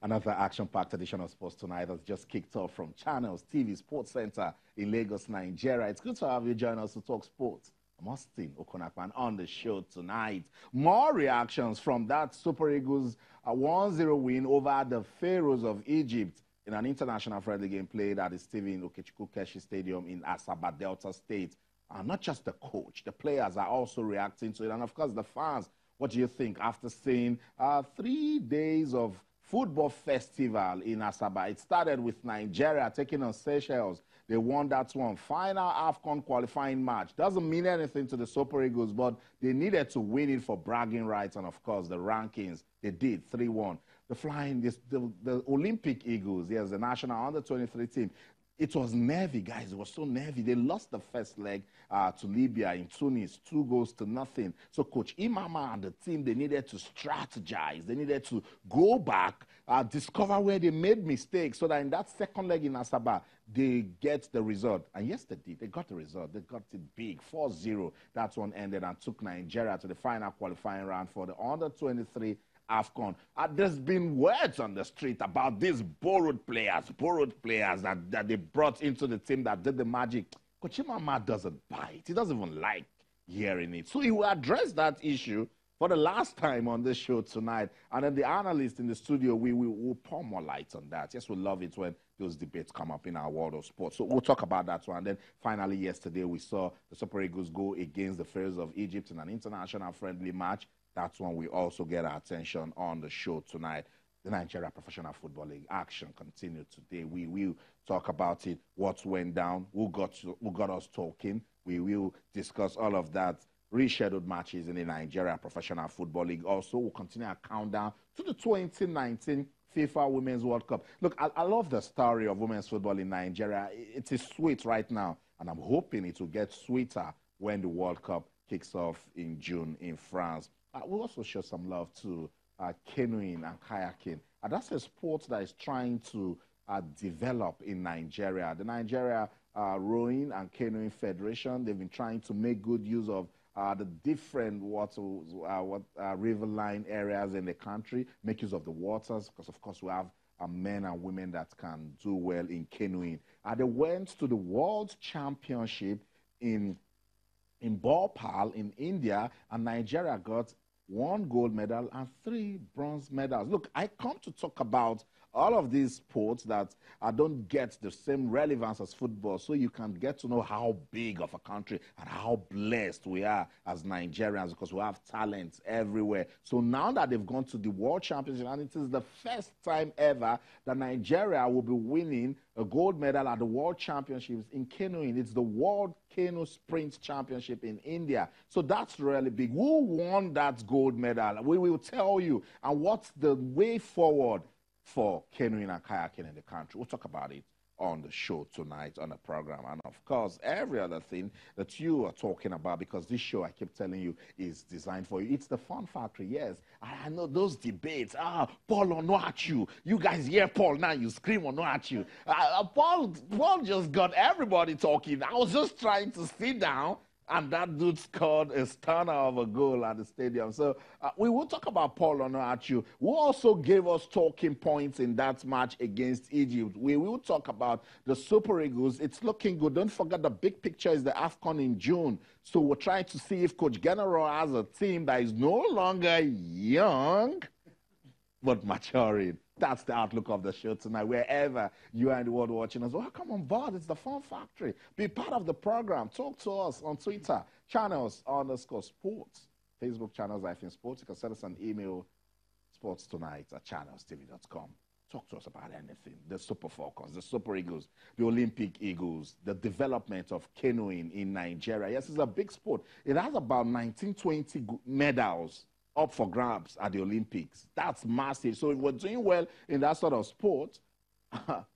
Another action-packed edition of Sports Tonight has just kicked off from Channels TV Sports Center in Lagos, Nigeria. It's good to have you join us to talk sports. I'm Austin Okonakwan on the show tonight. More reactions from that Super Eagles 1-0 win over the Pharaohs of Egypt in an international friendly game played at the Stephen Okechukwu-Keshi Stadium in Asaba, Delta State. Not just the coach, the players are also reacting to it. And of course, the fans. What do you think after seeing 3 days of football festival in Asaba? It started with Nigeria taking on Seychelles. They won that one. Final AFCON qualifying match. Doesn't mean anything to the Super Eagles, but they needed to win it for bragging rights and, of course, the rankings. They did 3-1. The Olympic Eagles, yes, the national under-23 team. It was nervy, guys. It was so nervy. They lost the first leg to Libya in Tunis, 2-0. So Coach Imama and the team, they needed to strategize. They needed to go back, discover where they made mistakes so that in that second leg in Asaba, they get the result. And yes, they did. They got the result. They got it big, 4-0. That one ended and took Nigeria to the final qualifying round for the under-23 AFCON. There's been words on the street about these borrowed players that they brought into the team that did the magic. Coach Imama doesn't buy it. He doesn't even like hearing it. So he will address that issue for the last time on this show tonight. And then the analyst in the studio, we will pour more light on that. Yes, we love it when those debates come up in our world of sports. So we'll talk about that one. And then finally, yesterday, we saw the Super Eagles go against the Pharaohs of Egypt in an international friendly match. That's when we also get our attention on the show tonight. The Nigeria Professional Football League action continued today. We will talk about it, what went down, who got us talking. We will discuss all of that, rescheduled matches in the Nigeria Professional Football League. Also, we'll continue our countdown to the 2019 FIFA Women's World Cup. Look, I love the story of women's football in Nigeria. It is sweet right now, and I'm hoping it will get sweeter when the World Cup kicks off in June in France. We'll also show some love to canoeing and kayaking. That's a sport that is trying to develop in Nigeria. The Nigeria Rowing and Canoeing Federation, they've been trying to make good use of the different riverine areas in the country, make use of the waters, because, of course, we have men and women that can do well in canoeing. They went to the World Championship in Bhopal in India, and Nigeria got 1 gold medal and 3 bronze medals. Look, I come to talk about all of these sports that don't get the same relevance as football, so you can get to know how big of a country and how blessed we are as Nigerians, because we have talent everywhere. So now that they've gone to the World Championship, and it is the first time ever that Nigeria will be winning a gold medal at the World Championships in canoeing. It's the World Canoe Sprint Championship in India. So that's really big. Who won that gold medal? We will tell you. And what's the way forward for canoeing and kayaking in the country? We'll talk about it on the show tonight on the program. And, of course, every other thing that you are talking about, because this show, I keep telling you, is designed for you. It's the fun factory, yes. I know those debates. Paul Onuachu. You guys hear Paul now, you scream Onuachu. Paul just got everybody talking. I was just trying to sit down, and that dude scored a stunner of a goal at the stadium. So we will talk about Paul Onuachu, who also gave us talking points in that match against Egypt. We will talk about the Super Eagles. It's looking good. Don't forget the big picture is the AFCON in June. So we're trying to see if Coach General has a team that is no longer young, but maturing. That's the outlook of the show tonight. Wherever you are in the world watching us, welcome on board. It's the Fun Factory. Be part of the program. Talk to us on Twitter, channels_sports, Facebook channels-sports. You can send us an email, sportstonight@channelstv.com. Talk to us about anything. The Super Falcons, the Super Eagles, the Olympic Eagles, the development of canoeing in Nigeria. Yes, it's a big sport. It has about 1920 medals up for grabs at the Olympics. That's massive. So if we're doing well in that sort of sport,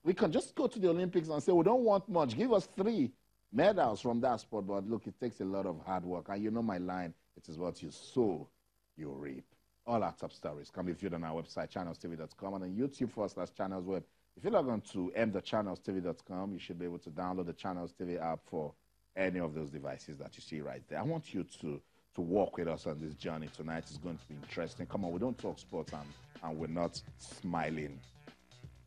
we can just go to the Olympics and say, we don't want much. Give us 3 medals from that sport. But look, it takes a lot of hard work. And you know my line, it is what you sow, you reap. All our top stories can be viewed on our website, channelstv.com, and on YouTube /channelsweb. If you log on to m.channelstv.com, you should be able to download the Channels TV app for any of those devices that you see right there. I want you to walk with us on this journey tonight. It's going to be interesting. Come on, we don't talk sports and we're not smiling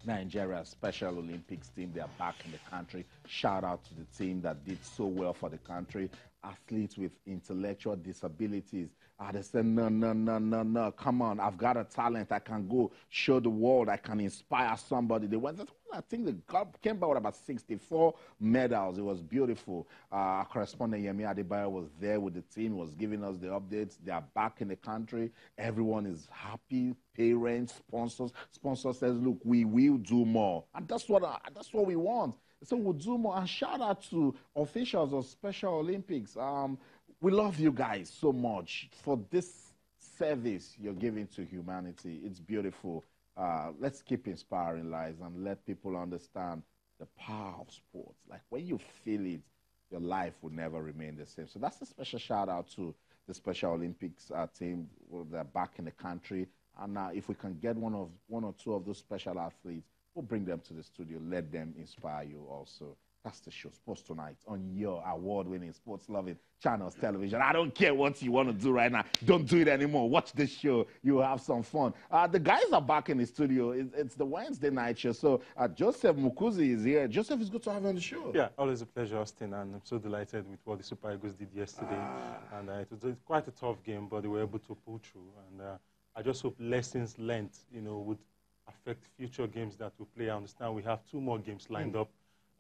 Nigeria Special Olympics team, they are back in the country. Shout out to the team that did so well for the country. Athletes with intellectual disabilities. They said, no, no, no, no, no, come on, I've got a talent. I can go show the world. I can inspire somebody. They went, I think they came back with about 64 medals. It was beautiful. Our correspondent Ayomide was there with the team, was giving us the updates. They are back in the country. Everyone is happy. Parents, sponsors. Sponsor says, look, we will do more. And that's what we want. So we'll do more. And shout out to officials of Special Olympics. We love you guys so much for this service you're giving to humanity. It's beautiful. Let's keep inspiring lives and let people understand the power of sports. Like when you feel it, your life will never remain the same. So that's a special shout out to the Special Olympics team. They're back in the country. And if we can get one or two of those special athletes, we'll bring them to the studio. Let them inspire you also. That's the show, Sports Tonight, on your award-winning, sports-loving channels, television. I don't care what you want to do right now. Don't do it anymore. Watch this show. You'll have some fun. The guys are back in the studio. It's the Wednesday night show. So Joseph Mukuzi is here. Joseph, it's good to have you on the show. Yeah, always a pleasure, Austin. And I'm so delighted with what the Super Eagles did yesterday. And it was quite a tough game, but they were able to pull through. And I just hope lessons learned, would affect future games that we play. I understand we have 2 more games lined up.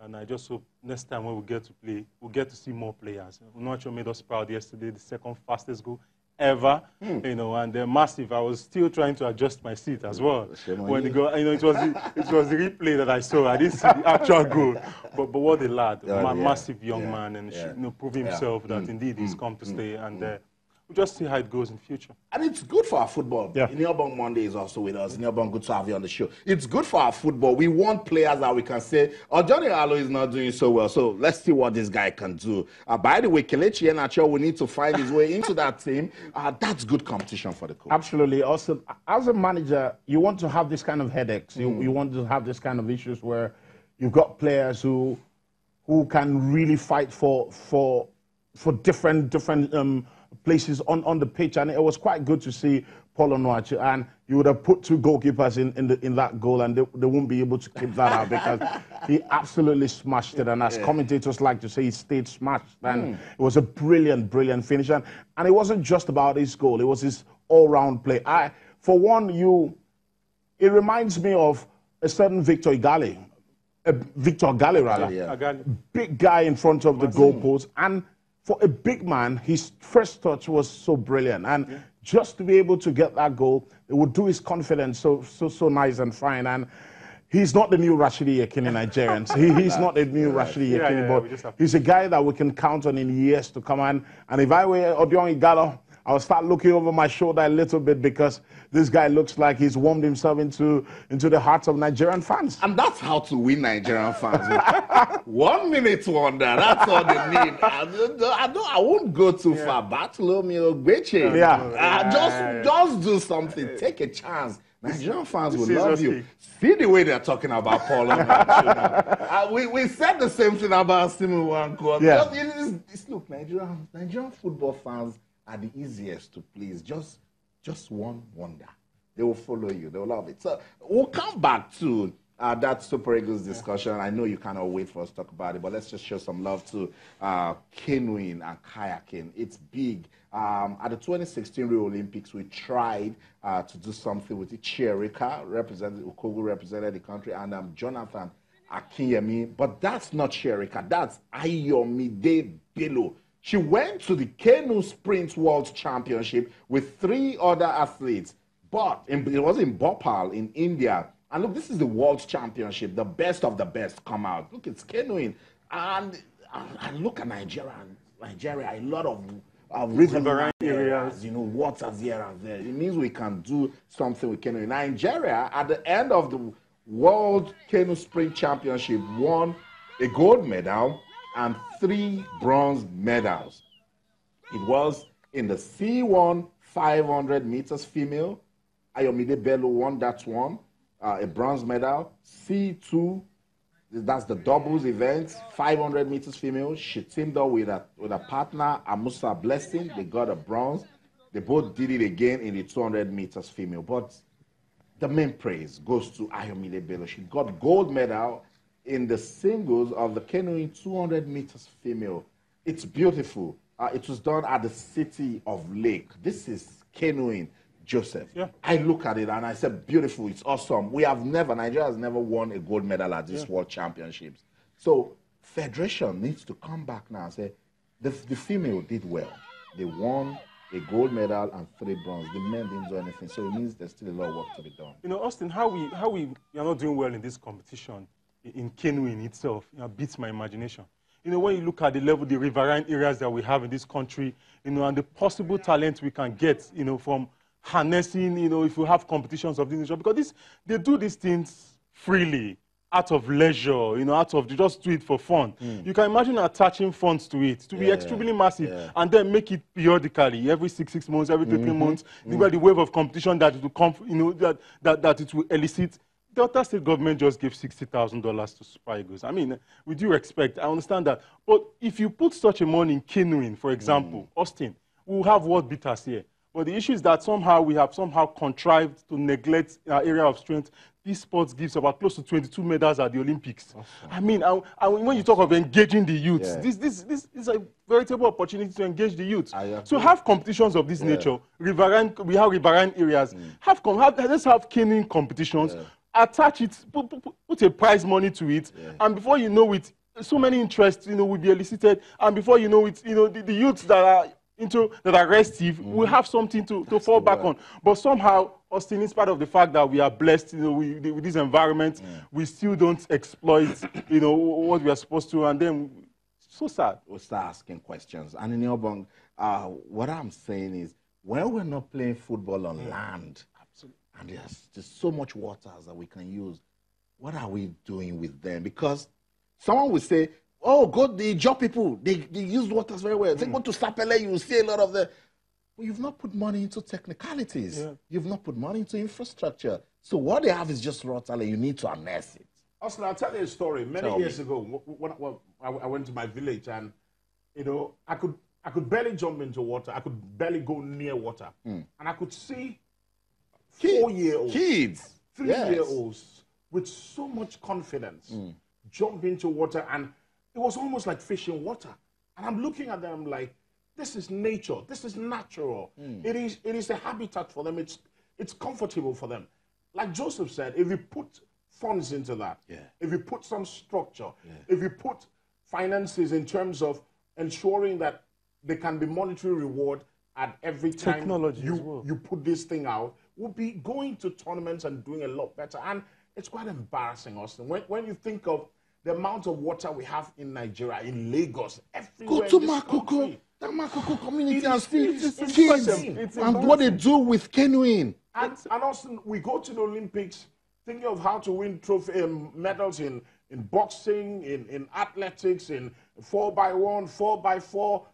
And I just hope next time when we get to play, we'll get to see more players. Unocho made us proud yesterday, the 2nd fastest goal ever, and they're massive. I was still trying to adjust my seat as well. When the goal, it was the replay that I saw. I didn't see the actual goal. But what a lad, massive young man, and proving himself that indeed he's come to stay. And we'll just see how it goes in the future. And it's good for our football. Yeah. Neobong Monday is also with us. Neobong, good to have you on the show. It's good for our football. We want players that we can say, oh, Johnny Allo is not doing so well, so let's see what this guy can do. By the way, Kelechi Iheanacho will need to find his way into that team. That's good competition for the coach. Absolutely. Also, as a manager, you want to have this kind of headaches. You want to have this kind of issues where you've got players who can really fight for different places on the pitch, and it was quite good to see Paul Onuachu. And you would have put 2 goalkeepers in that goal, and they won't be able to keep that out because he absolutely smashed it. And as commentators like to say, he stayed smashed. And it was a brilliant, brilliant finish. And it wasn't just about his goal; it was his all-round play. For one, it reminds me of a certain Victor Gale, rather, big guy in front of the goalpost. And for a big man, his first touch was so brilliant. And just to be able to get that goal, it would do his confidence so nice and fine. And he's not the new Rashidi Yekini Nigerians. He's not the new Rashidi Yekini, but he's a guy that we can count on in years to come. And if I were Odion Igalo, I'll start looking over my shoulder a little bit because this guy looks like he's warmed himself into the hearts of Nigerian fans. And that's how to win Nigerian fans. 1 minute wonder, that's all they need. I won't go too far. Bartolomeo Gbeche. Just do something. Take a chance. Nigerian fans will love you. See the way they're talking about Paul Onuachu. We said the same thing about Simu Wanko. Look, Nigerian football fans are the easiest to please. Just one wonder. They will follow you. They will love it. So we'll come back to that Super Eagles discussion. I know you cannot wait for us to talk about it, but let's just show some love to canoeing and kayaking. It's big. At the 2016 Rio Olympics, we tried to do something with it. Chierika Ukogu represented the country, and Jonathan Akinyemi. But that's not Chierika. That's Ayomide Bello. She went to the Canoe Sprint World Championship with 3 other athletes. But it was in Bhopal in India. And look, this is the World Championship. The best of the best come out. Look, it's canoeing. And look at Nigeria, a lot of river areas, waters here and there. It means we can do something with canoeing. Nigeria, at the end of the World Canoe Sprint Championship, won a gold medal and 3 bronze medals. It was in the C1 500 meters female. Ayomide Bello won that one, a bronze medal. C2, that's the doubles event, 500 meters female. She teamed up with a partner, Amusa Blessing. They got a bronze. They both did it again in the 200 meters female. But the main praise goes to Ayomide Bello. She got gold medal in the singles of the canoeing 200 meters female. It's beautiful. It was done at the City of Lake. This is canoeing, Joseph. Yeah. I look at it and I said, beautiful, it's awesome. Nigeria has never won a gold medal at these World Championships. So Federation needs to come back now and say, the female did well. They won a gold medal and 3 bronze. The men didn't do anything. So it means there's still a lot of work to be done. You know, Austin, how we are not doing well in this competition in canoeing itself, beats my imagination. You know, when you look at the level, the riverine areas that we have in this country, you know, and the possible talent we can get, you know, from harnessing, you know, if we have competitions of this nature, because they do these things freely, out of leisure, you know, they just do it for fun. You can imagine attaching funds to it, to be extremely massive, and then make it periodically, every six months, every 3 months, the wave of competition that it will come, you know, that it will elicit. Delta State government just gave $60,000 to Super Eagles. I mean, with due respect, I understand that. But if you put such a money in canoeing, for example, Austin, we'll have world beaters here. But the issue is that somehow we have contrived to neglect our area of strength. This sport gives about close to 22 medals at the Olympics. Awesome. I mean, when you talk of engaging the youths, this is a veritable opportunity to engage the youths. So have competitions of this nature. We have riverine areas. Let's have canoeing competitions. Attach it, put a prize money to it, and before you know it, so many interests, you know, will be elicited, and before you know it, you know, the youths that are restive will have something to fall back on. But somehow, Austin, in spite of the fact that we are blessed, you know, with this environment, we still don't exploit, you know, what we are supposed to, and then so sad. We'll start asking questions. And in Yobong, what I'm saying is, when we're not playing football on land, and there's so much water that we can use, what are we doing with them? Because someone will say, oh, the job people, they use waters very well. They go to Sapele, you will see a lot of the... Well, you've not put money into technicalities. You've not put money into infrastructure. So what they have is just raw talent. You need to harness it. Austin, I'll tell you a story. Many years ago, when I went to my village, and, you know, I could barely jump into water. I could barely go near water. And I could see 4-year-olds, kids, 3-year-olds with so much confidence jump into water, and it was almost like fishing water. And I'm looking at them like, this is nature, this is natural. It is a habitat for them. It's comfortable for them. Like Joseph said, if you put funds into that, if you put some structure, if you put finances in terms of ensuring that there can be monetary reward at every time you put this thing out, we'll be going to tournaments and doing a lot better. And it's quite embarrassing, Austin, when you think of the amount of water we have in Nigeria, in Lagos, everywhere. Go to Makoko, the Makoko community, and see kids and what they do with canoeing. And Austin, we go to the Olympics thinking of how to win medals in boxing, in athletics, in 4x1, 4x4.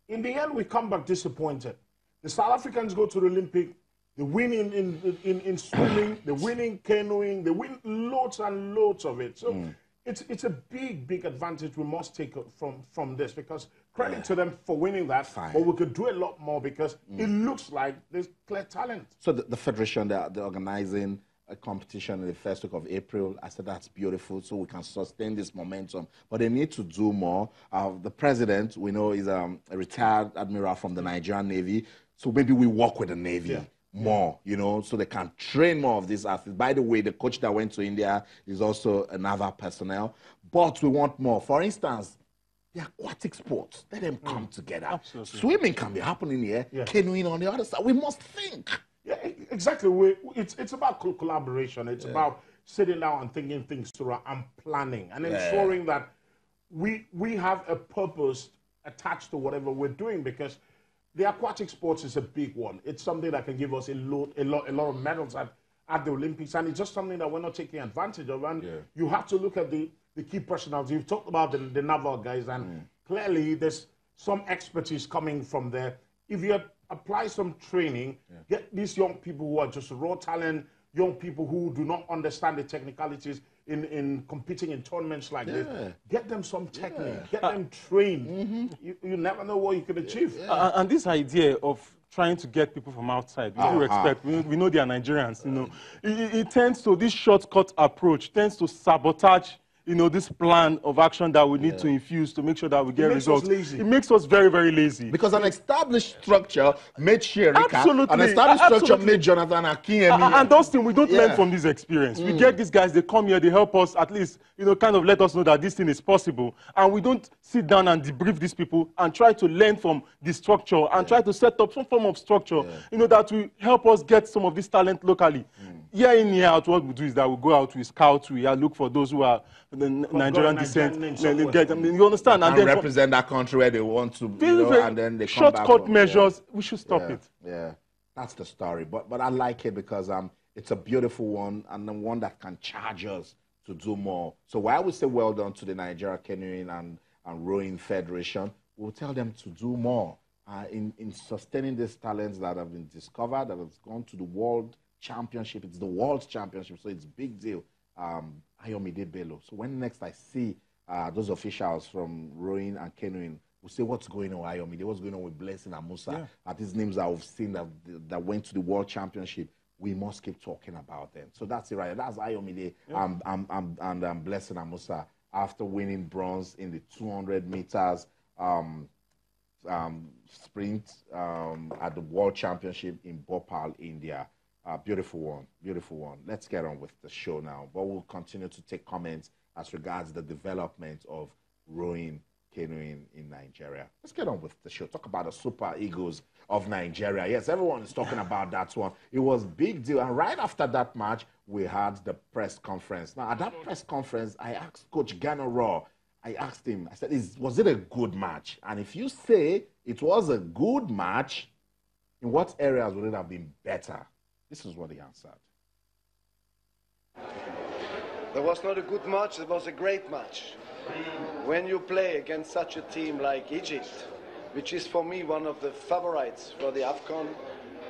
In the end, we come back disappointed. The South Africans go to the Olympic, they win in swimming, they win in canoeing, they win loads and loads of it. So it's a big advantage we must take from this, because credit to them for winning that, but we could do a lot more, because it looks like there's clear talent. So the Federation, they're organizing a competition in the first week of April. I said that's beautiful, so we can sustain this momentum. But they need to do more. The president, we know, is a retired admiral from the Nigerian Navy, so maybe we work with the Navy more, you know, so they can train more of these athletes. By the way, the coach that went to India is also a naval personnel, but we want more. For instance, the aquatic sports, let them come together. Absolutely. Swimming can be happening here, canoeing on the other side. We must think. Yeah, exactly. It's about collaboration. It's about sitting down and thinking things through and planning and ensuring that we have a purpose attached to whatever we're doing, because the aquatic sports is a big one. It's something that can give us a lot of medals at the Olympics, and it's just something that we're not taking advantage of. And you have to look at the key personalities. You've talked about the naval guys, and clearly there's some expertise coming from there. If you apply some training, get these young people who are just raw talent, young people who do not understand the technicalities in competing in tournaments like this, get them some technique, get them trained. You never know what you can achieve. And this idea of trying to get people from outside. With due respect, we know they are Nigerians. You know, it tends to, this shortcut approach tends to sabotage, you know, this plan of action that we need to infuse to make sure that we get results. It makes us very, very lazy. Because an established structure made Sherika, Absolutely. an established structure made Jonathan Akinyemi. And Dustin, we don't learn from this experience. We get these guys, they come here, they help us at least, you know, kind of let us know that this thing is possible. And we don't sit down and debrief these people and try to learn from the structure and try to set up some form of structure, you know, that will help us get some of this talent locally. Year in, year out, what we do is that we go out, we scout, we look for those who are the Nigerian descent. You understand? And then represent that country where they want to, you know, and then they come back. Shortcut measures, we should stop it. Yeah, that's the story. But I like it because it's a beautiful one and the one that can charge us to do more. So while we say well done to the Nigeria Canoeing and Rowing Federation, we'll tell them to do more in sustaining these talents that have been discovered, that have gone to the World Championship. It's the World Championship, so it's a big deal. Ayomide Bello. So when next I see those officials from rowing and canoeing, we'll say, what's going on with Ayomide? What's going on with Blessing and Musa? These names that we've seen that went to the World Championship. We must keep talking about them. So that's it, right? That's Ayomide and Blessing and Musa after winning bronze in the 200 meters sprint at the World Championship in Bhopal, India. Beautiful one, beautiful one. Let's get on with the show now. But we'll continue to take comments as regards the development of rowing, canoeing in Nigeria. Let's get on with the show. Talk about the Super Eagles of Nigeria. Yes, everyone is talking about that one. It was a big deal. And right after that match, we had the press conference. Now, at that press conference, I asked Coach Gano Raw, I asked him, I said, was it a good match? And if you say it was a good match, in what areas would it have been better? This is what he answered. There was not a good match, it was a great match. When you play against such a team like Egypt, which is for me one of the favorites for the AFCON,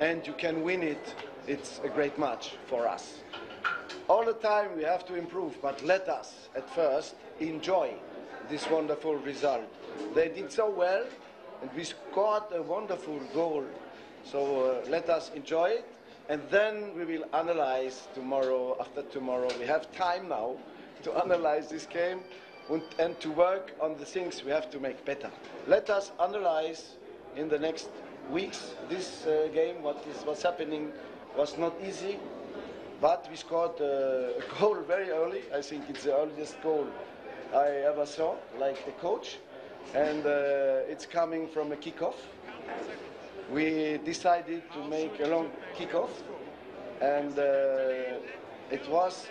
and you can win it, it's a great match for us. All the time we have to improve, but let us at first enjoy this wonderful result. They did so well, and we scored a wonderful goal. So let us enjoy it. And then we will analyze tomorrow, after tomorrow. We have time now to analyze this game and to work on the things we have to make better. Let us analyze in the next weeks this game. What's happening was not easy, but we scored a goal very early. I think it's the earliest goal I ever saw, like the coach. And it's coming from a kickoff. We decided to make a long kickoff, and it was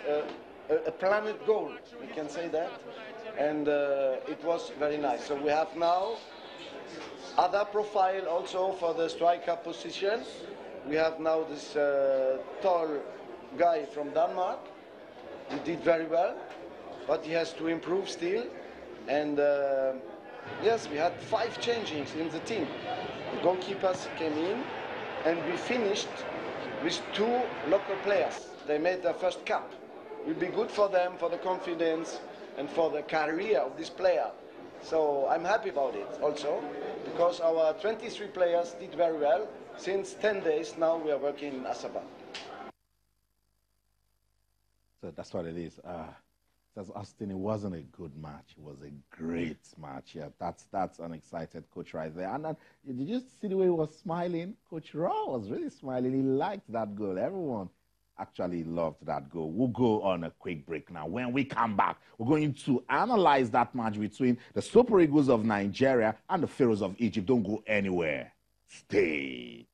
a planned goal, we can say that, and it was very nice. So we have now other profile also for the striker position. We have now this tall guy from Denmark. He did very well, but he has to improve still, and yes, we had 5 changes in the team. The goalkeepers came in, and we finished with 2 local players. They made their first cap. It will be good for them, for the confidence, and for the career of this player. So I'm happy about it also, because our 23 players did very well. Since 10 days now, we are working in Asaba. So that's what it is. Says Austin, it wasn't a good match. It was a great match. Yeah, that's an excited coach right there. And did you see the way he was smiling? Coach Raw was really smiling. He liked that goal. Everyone actually loved that goal. We'll go on a quick break now. When we come back, we're going to analyze that match between the Super Eagles of Nigeria and the Pharaohs of Egypt. Don't go anywhere. Stay